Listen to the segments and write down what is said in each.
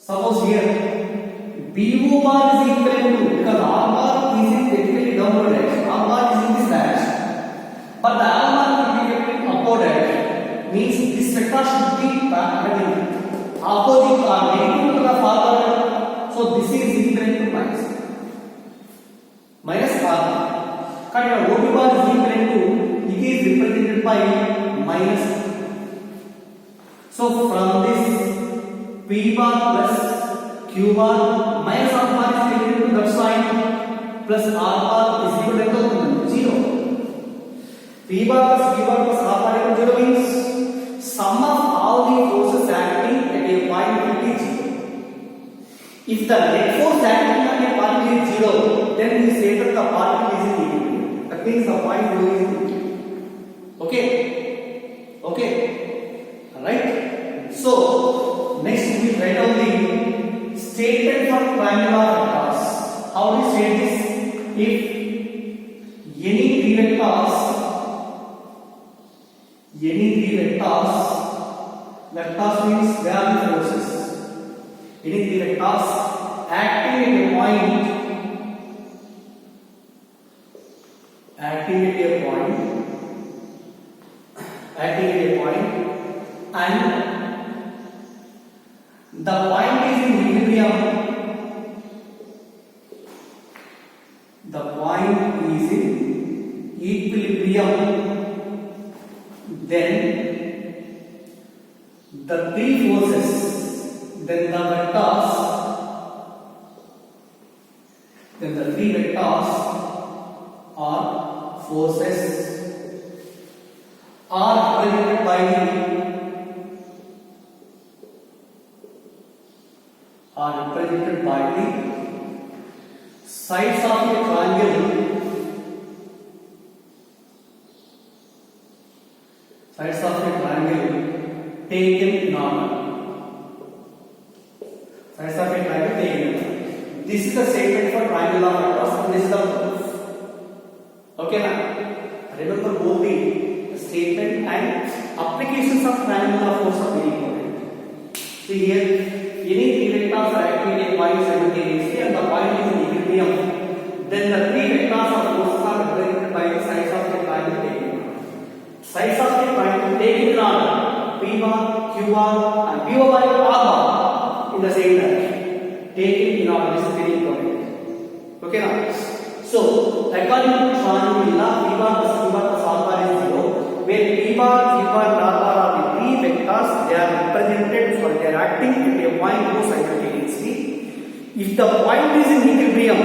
Suppose here BO bar is equal to, because R bar is in technically downward direction, R bar is in this direction, but the R bar will be kept in upward direction, means this vector should be opposite or negative to the forward, so this is equal to minus R bar. Correct? OB bar is equal to, it is represented by minus. So from this P bar plus Q bar minus R bar is equal to that side plus R bar is equal to 0. P bar plus Q bar plus R bar equal to 0 means sum of all the forces acting at a point is 0. If the net force acting on a particle is 0, then we say that the particle is in equilibrium. That means the point is equilibrium. Okay? Okay? Alright? So, next we write down the statement for triangular vectors. How do we state this? If any three vectors means they are the forces. Any three vectors acting at a point and the point is in equilibrium. Then the three forces, then the three vectors are forces are represented by the sides of a triangle taken in order. This is the statement for triangular vectors and this is the proof. Okay now, remember both the statement and applications of triangular force are very important. See here, any three vectors are acting at a point simultaneously and the point is in equilibrium. Then the three vectors of forces are represented by the sides of the triangle taken in order. Sides of the triangle taken in order, P bar, Q bar and PO bar and R bar in the same direction. Taken in order, this is very important. Okay now. So, according to triangular law, P bar plus Q bar plus R bar is 0. Where P bar, Q bar and R bar are the three vectors, they are represented for their acting at a point O simultaneously. If the point is in equilibrium,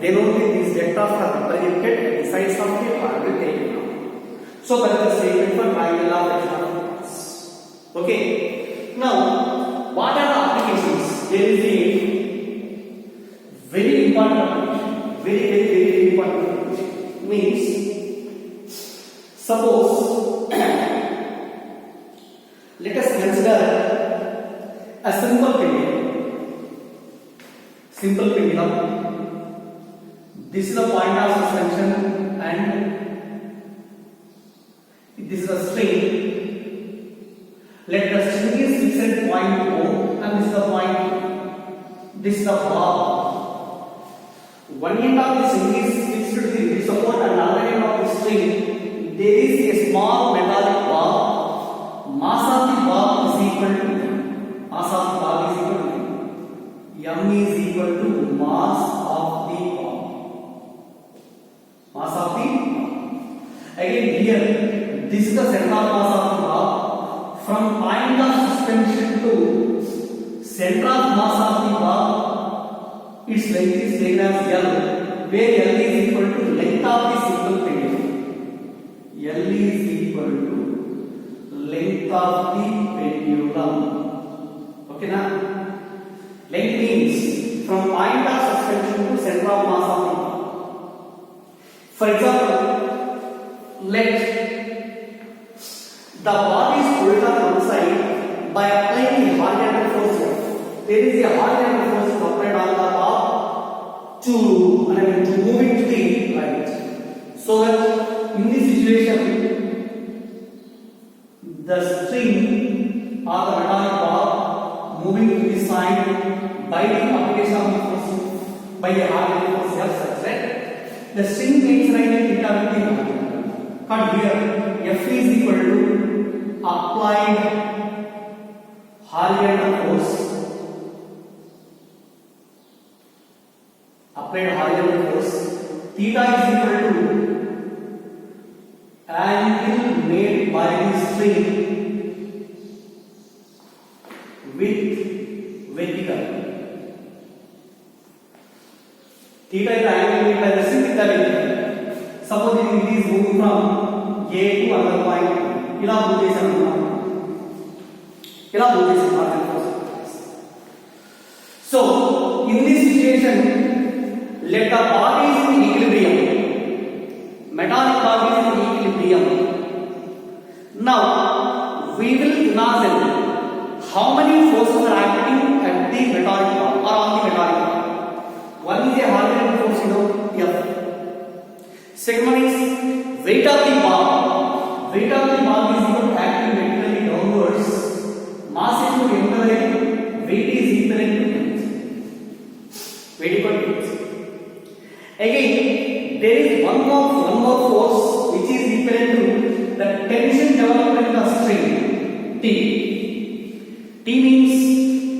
then only these vectors are represented at the sides of the triangle taken out. So that is the statement for triangular vectors. Okay. Now, what are the applications? There is a very important application. Very important application. Means, suppose let us consider a simple pendulum. This is the point of suspension and this is a string. Let the string is fixed at point O and this is the point. This is the bar. One end of the string is fixed to the support and another end of the string there is a small metallic bar. Mass of the bar is equal to M is equal to mass of the bar. Again here, this is the center of mass of the bar. From point of suspension to center of mass of the bar, its length is taken as L, where L is equal to length of the simple pendulum. L is equal to length of the pendulum. Okay now? Length means from point of suspension to center of mass of the bar. For example, let the bar is pulled on one side by applying the horizontal force. There is a horizontal force applied on the bar to move it to the right. So that in this situation, the string or the metallic bar moving to this side by the application of the force by a hard force F such that the string takes right at theta with the momentum. But here F is equal to applied horizontal force. Applied horizontal force. Theta is equal to angle made by the string with vertical. Theta is the angle made by the string with the vertical. Suppose it is moving from A to another point. ఇలా move చేసాం So in this situation, let the body is in equilibrium. Metallic body is in equilibrium. Now we will imagine how many forces are acting at the metallic bar or on the metallic bar. One is a horizontal force, F. Second one is weight of the bar. Weight of the bar is equal to acting vertically downwards. Mass is equal to weight is equal to weight equal to. Again, there is one more force which is equal to the tension developed in the string T. T means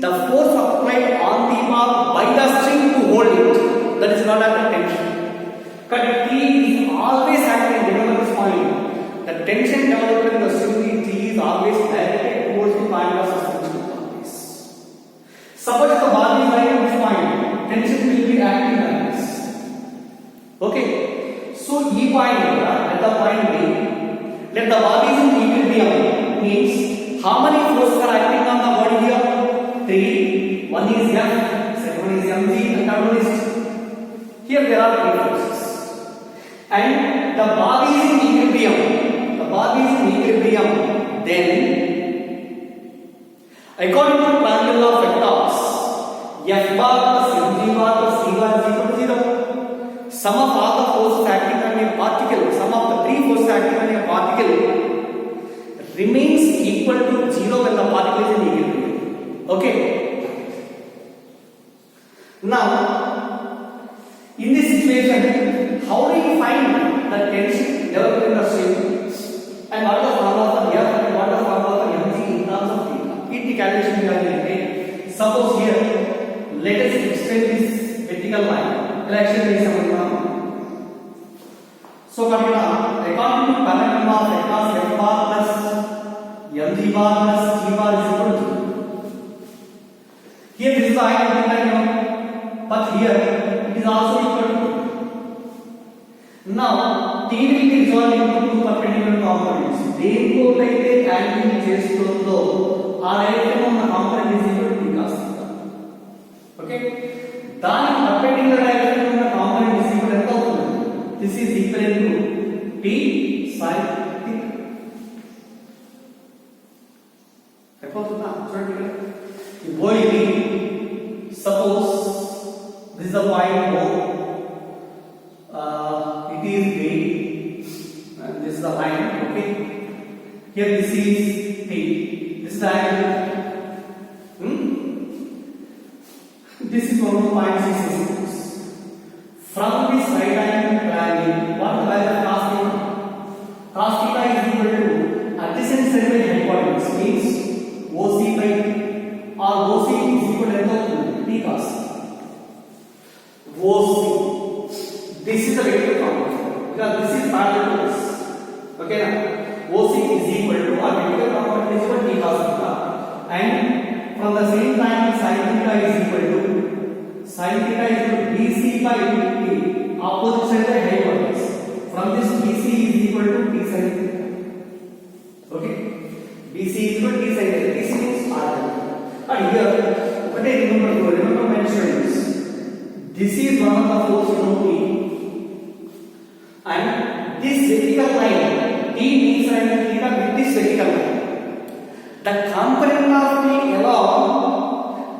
the force applied on the bar by the string to hold it. That is not a tension. But T is always acting. Remember this point. The tension developed in the string T is always directed towards the point of suspension. Suppose the bar is right at this point, tension will be acting like this. Okay. So E point at the point B, let the body is in equilibrium means how many forces are acting on the body here? 3. One is F, second one is mg, and third one is here there are 3 forces. And the body is in equilibrium. Then according to triangle of vectors, F bar plus mg bar plus c bar is equal to 0. Sum of all the forces acting on a particle, sum of the 3 forces acting on a particle remains equal to 0 when the particle is in equilibrium. Okay. Now, in this situation, how do you find the tension developed in the string? And what is the formula for F and what is the formula for mg in terms of theta? In the calculation we are going to take. Suppose here, let us extend this vertical line. So according to paradigm of vectors F bar plus mg bar plus g bar is equal to 0. Here this is the height, but here it is also equal to 2. Now T will be resolved into 2 perpendicular components. దేనికోటైతే angle చేస్తుందో ఆ రేఖలో ఉన్న component is equal to t cos theta. Okay, దాని perpendicular direction ఉన్న component is equal ఎంత అవుతుంది? This is equal to t sin theta. అయిపోతుందా? చూడండి ఇక్కడ ఈ body suppose this is the point O, it is B and this is the line. Okay, here this is T, this is the angle. This is 1.666. From this right angle triangle, what the value of cos theta? Cos theta is equal to adjacent side by hypotenuse, means OC by or OC is equal to T cos OC. This is the vertical component because this is parallel to this. Okay, now OC is equal to our vertical component is equal to T cos theta, and from the same time sin theta is equal to BC by T, opposite side by hypotenuse. From this BC is equal to T sin theta. Okay, BC is equal to T sin theta. This means parallel. And here, remember my students, this is one of the force T, and this vertical line T means sin theta with this vertical line. The component of T along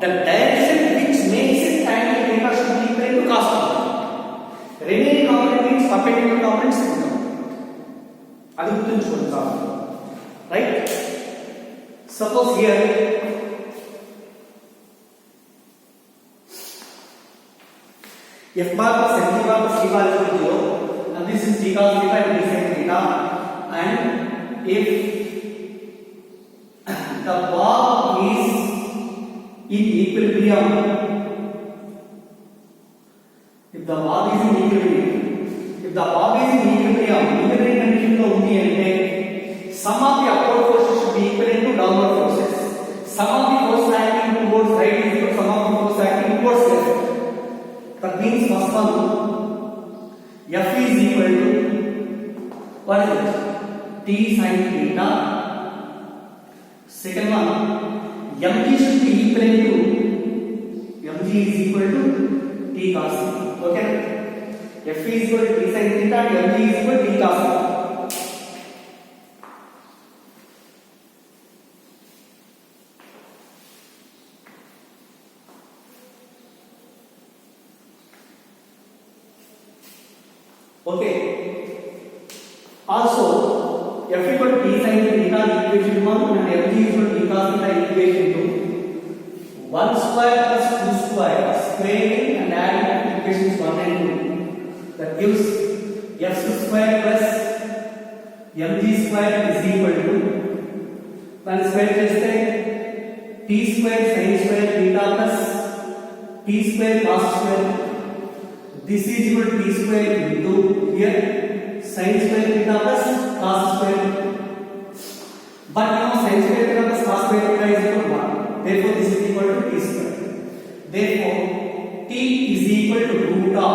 the direction which makes it angle theta should be equal to cos theta. Remaining component means perpendicular components. Adi guర్తుంచుకోండి చాలు. Right? Suppose here F bar plus mg bar plus c bar is equal to 0, and this is d cos theta and d sin theta. And if the bar is in equilibrium, if the bar is in equilibrium condition lo undi ante sum of the upward forces should be equivalent to downward forces. Sum of the forces acting towards right is equal to sum of the forces acting towards left. That means first one, F is equal to what is it? T sin theta. Second one, mg should be equivalent to mg is equal to t cos theta. Okay, F is equal to t sin theta and mg is equal to t cos theta. Okay. Also, F equal to t sin theta equation 1 and mg equal to t cos theta equation 2. 1 square plus 2 square squaring and adding equations 1 and 2. That gives f square plus mg square is equal to 1 square cheste t square sin square theta plus t square cos square. This is equal to t square into here sin square theta plus cos square. But now sin square theta plus cos square theta is equal to 1. Therefore, this is equal to t square. Therefore, t is equal to root of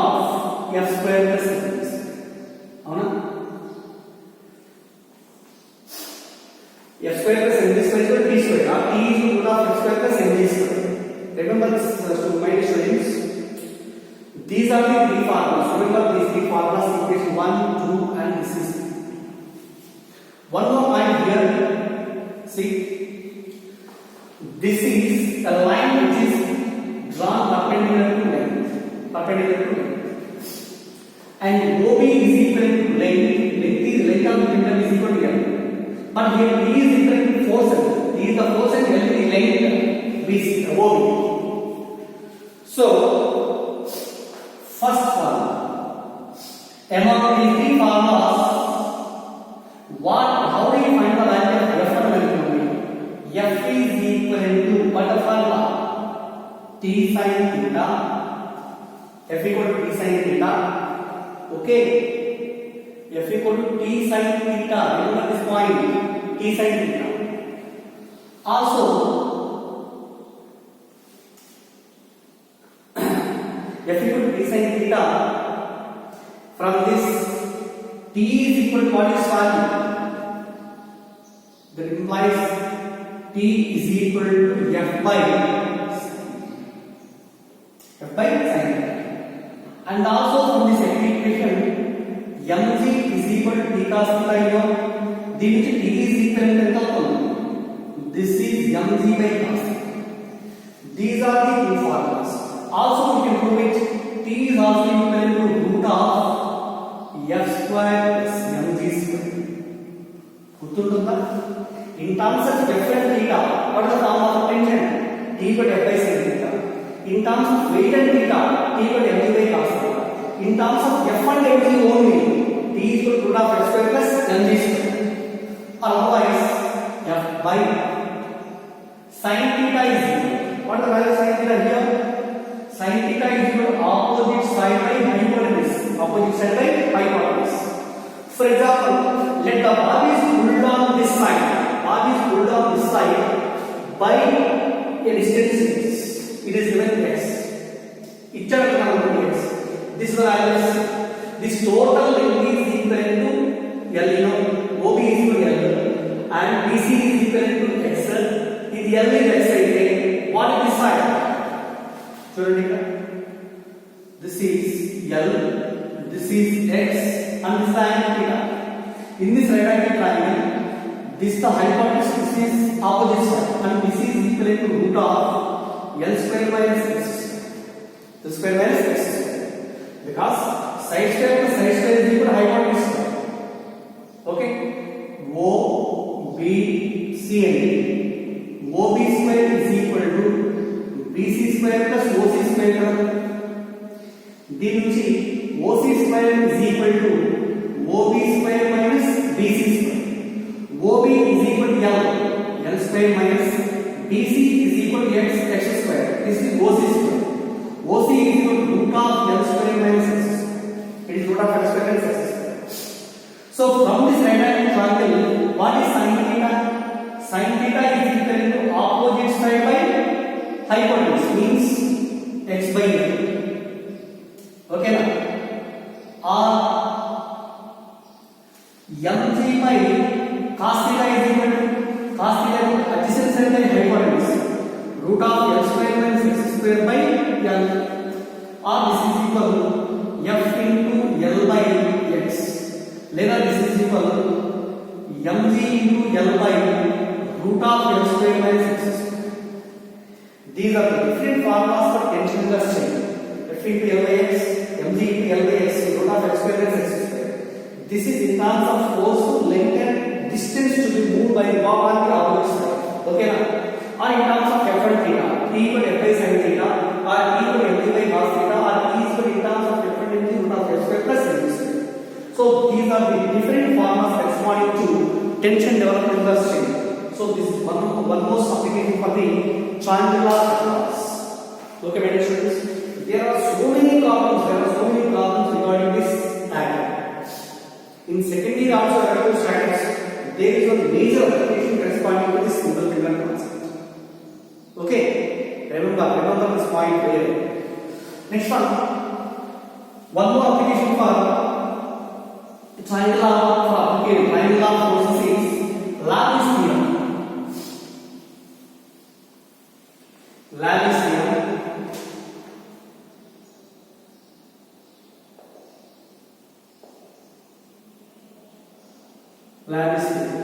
f square plus mg square. Avuna? F square plus mg square is equal to t square. Now, t is root of f square plus mg square. Remember this, my students. These are the three formulas. Remember these three formulas, equation 1, 2 and this is. One more point here. See, this is a line which is drawn perpendicular to length. And OB is equal to length of the printer is equal to L. But here D is equal to force. D is the force and L is the length BC, OB. So, first one, among these three formulas, how do you find the value of F fundamentally? F is equal to what the formula? T sin theta. F equal to T sin theta. Okay. F equal to T sin theta. Remember this point. T sin theta. Also, F equal to T sin theta. From this, T is equal to what is value? That implies T is equal to F by sin. And also from this equation, mg is equal to t cos theta. This T is equal to this is mg by cos. These are the two formulas. Also we can prove it. T is also equal to root of f square plus mg square. In terms of f and theta, what is the form of tension? T equal to f by sin theta. In terms of weight and theta, T equal to mg by cos theta. In terms of f and mg only, T is equal to root of f square plus mg square. Otherwise, f by sin theta is equal. What is the value of sin theta here? Sin theta is equal to opposite side by hypotenuse. Opposite side by hypotenuse. For example, let the bar is pulled on this side. Bar is pulled on this side by a distance. It is given x. This is the value. This total length is equal to L. OB is equal to L, and BC is equal to XL. If L is XL, what is this side? This is L, this is X, and this is angle theta. In this right angle triangle, this the hypotenuse, this is opposite side, and this is equal to root of L square minus X. The square minus X. Because side square plus side square is equal to hypotenuse square. Okay? O, B, C and D. OB square is equal to BC square plus OC square. దీని నుంచి OC square is equal to OB square minus BC square. OB is equal to L square minus BC is equal to X square. This is OC square. OC is equal to root of L square minus X square. It is root of L square minus X square. So from this right angle triangle, what is sin theta? Sin theta is equal to opposite side by hypotenuse, means x by L. Okay na? Or mg by cos theta is equal to adjacent side by hypotenuse, root of L square minus X square by L. Or this is equal to f into L by x. లేదా this is equal to mg into L by root of L square minus X square. These are the different formulas for tensionless chain. F into L by x, mg into L by x, root of X square minus X square. This is in terms of force, length and distance to be moved by the block on the opposite side. Okay na? Or in terms of F and theta, T equal to F by sin theta, or T equal to mg by cos theta, or T is equal in terms of F and mg root of X square plus mg square. So these are the different formulas corresponding to tension development in the chain. So this is one most application for the triangular calculus. Okay, my dear students, there are so many problems regarding this diagram. In second year also aeronautical statics, there is a major application corresponding to this simple figure concept. Okay, remember this point very well. Next one more application for triangular forces is Laplace theorem. Laplace theorem.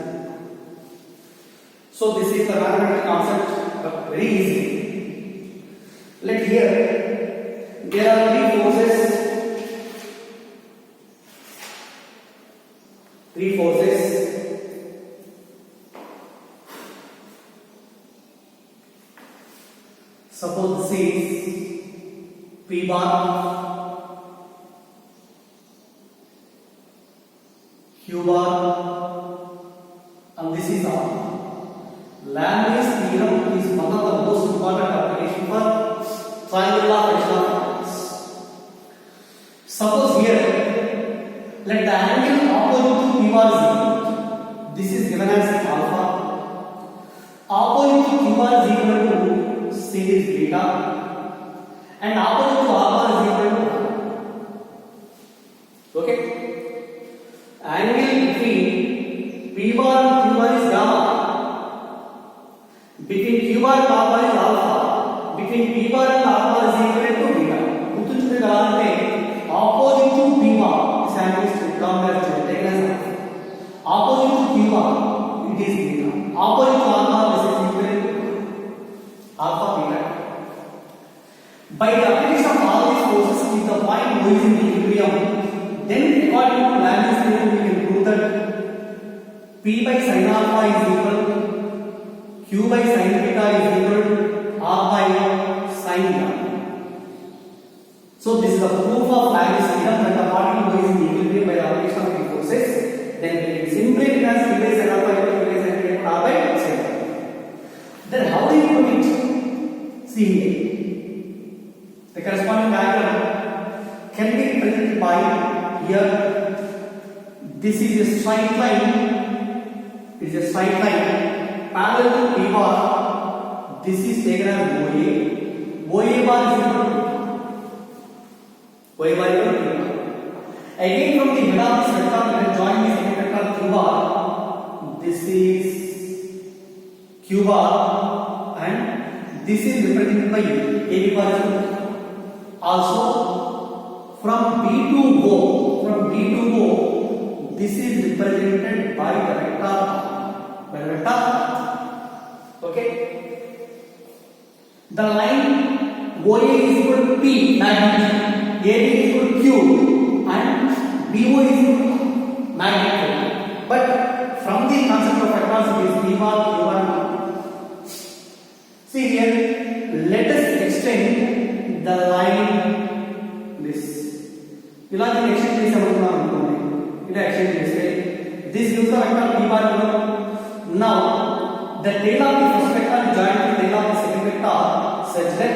So this is the mathematical concept, but very easy. Let here there are three forces. Suppose this is P bar, Q bar, and this is R. Laplace theorem is one of the most important application for triangular functions. Suppose here, let the angle opposite to P bar is equal. This is given as alpha. Opposite to Q bar is equal to C is beta, and opposite to R bar is equal to 1. Okay? Angle between P bar and Q bar is gamma. Between Q bar and R bar is alpha. Between P bar and R bar is equal to beta. గుర్తుంచుకోవాలంటే opposite to P bar, this angle is taken as opposite to Q bar, it is beta. Opposite to R bar, this is equal to alpha beta. By the application of all these forces, if the point O is in equilibrium, then according to Laplace theorem, we can prove that P by sin alpha is equal to Q by sin beta is equal to R by sin beta. So this is the proof of Laplace theorem that the particle is in equilibrium by the application of these forces. Then we can simply write P by sin alpha equal to P by sin beta R by sin beta. Then how do you put it? See here. The corresponding diagram can be represented by here. This is a straight line. It is a straight line parallel to P bar. This is taken as OA. OA bar is equal to OA bar is equal to again from the head of this vector, we can join this vector Q bar. This is Q bar, and this is represented by AB bar. Also from B to O, this is represented by the vector. Okay. The line OA is equal to P magnitude, AB is equal to Q, and BO is equal to magnitude. But from the concept of vectors, it is P bar, Q bar. See here, let us extend the line this. ఇలా దీన్ని extend చేసామనుకున్నాం అనుకోండి, ఇలా extend చేస్తే this gives the vector p bar below. Now the tail of the first vector is joined to the tail of the second vector such that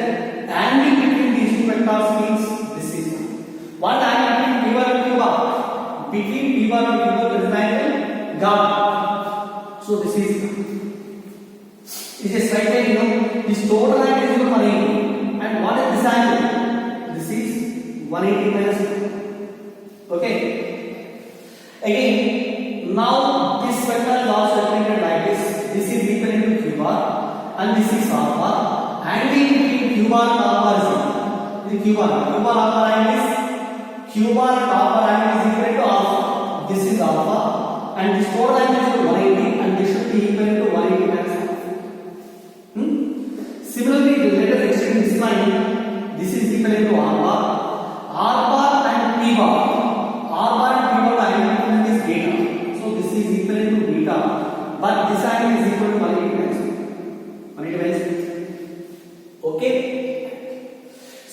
angle between these two vectors means this is what angle between p bar and q bar. Between p bar and q bar there is an angle gamma. So this is a straight line. You know this total angle is 180, and what is this angle? This is 180 minus 2. Okay. Again, now this vector is also represented like this. This is equal to q bar and this is alpha. Angle between q bar and alpha is equal. This q bar alpha angle is q bar and alpha angle is equal to alpha. This is alpha, and this total angle is 180, and this should be equal to 180 minus alpha. Similarly, let us extend this line. This is equal to r bar and p bar. R bar and p bar angle is beta. So this is equal to beta, but this angle is equal to 180 minus 2. Okay.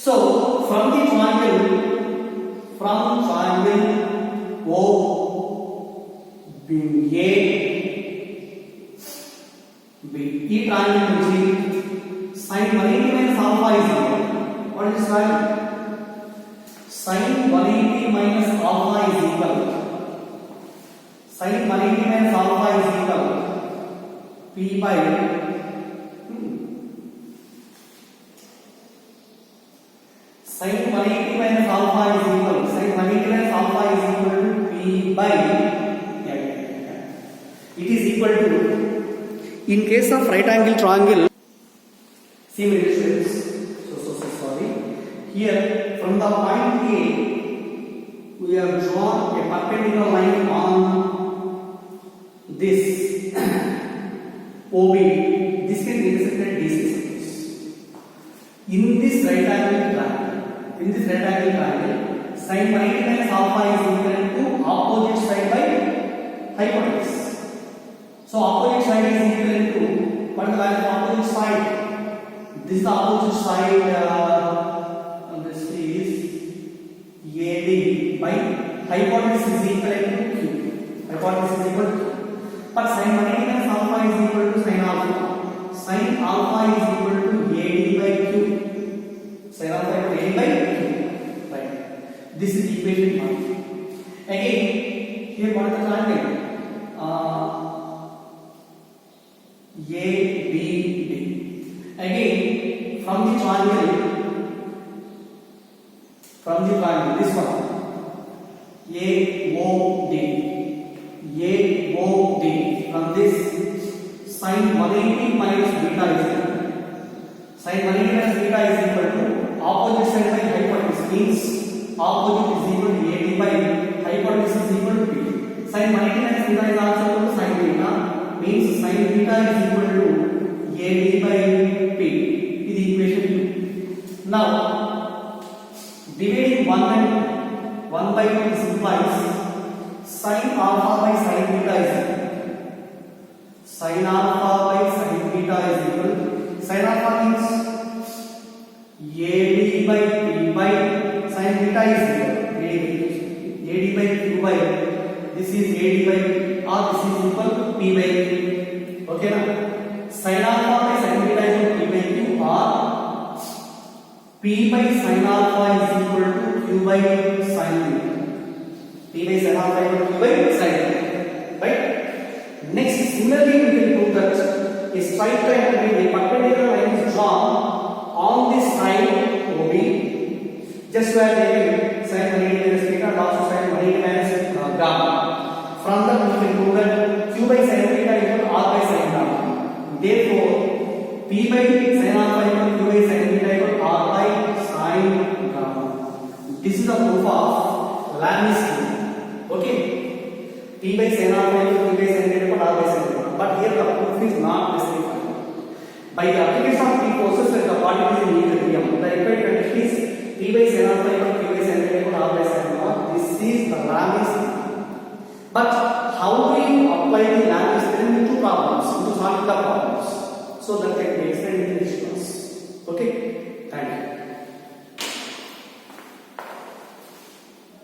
So from the triangle O B A B, E triangle నుంచి sin 180 minus alpha is equal. What is this value? Sin 180 minus alpha is equal. Sin 180 minus alpha is equal p by sin 180 minus alpha is equal. Sin 180 minus alpha is equal to p by. It is equal to, in case of right angle triangle, see my students. So sorry. Here from the point A, we have drawn a perpendicular line on this OB. This can intersect at DC. In this right angle triangle, sin 180 minus alpha is equal to opposite side by hypotenuse. So opposite side is equal to, what is the value of opposite side? This is the opposite side. This is AD by hypotenuse is equal to Q. Hypotenuse is equal to Q. But sin 180 minus alpha is equal to sin alpha. Sin alpha is equal to AD by Q. Sin alpha is AD by Q. Right. This is equation 1. Again, here what is the triangle? ABD. Again, from the triangle, this one, AOD. From this, sin 180 minus beta is equal. Sin 180 minus beta is equal to opposite side by hypotenuse, means opposite is equal to AD by hypotenuse is equal to P. Sin 180 minus beta is also equal to sin beta, means sin beta is equal to AD by P. This is equation 2. Now, dividing 1 by 2 implies sin alpha by sin beta is equal. Sin alpha by sin beta is equal. Sin alpha means AD by P by sin beta is equal. AD by Q by, this is AD by or this is equal to P by Q. Okay na? Sin alpha by sin beta is equal to P by Q, or P by sin alpha is equal to Q by sin beta. P by sin alpha is equal to Q by sin beta. Right? Next, similarly, we will prove that a straight line between a perpendicular line is drawn on this side OB. Just where they will sin 180 minus beta and also sin 180 minus gamma. From that, we will prove that Q by sin beta is equal to R by sin gamma. Therefore, P by sin alpha is equal to Q by sin beta is equal to R by sin gamma. This is the proof of Lami's theorem. Okay? P by sin alpha is equal to Q by sin beta is equal to R by sin gamma. But here the proof is not specified. By the application of three forces like the particles in equilibrium, the required condition is P by sin alpha equal to Q by sin beta equal to R by sin gamma. This is the Lami's theorem. But how do you apply the Lami's theorem into problems, into solving the problems? So that can be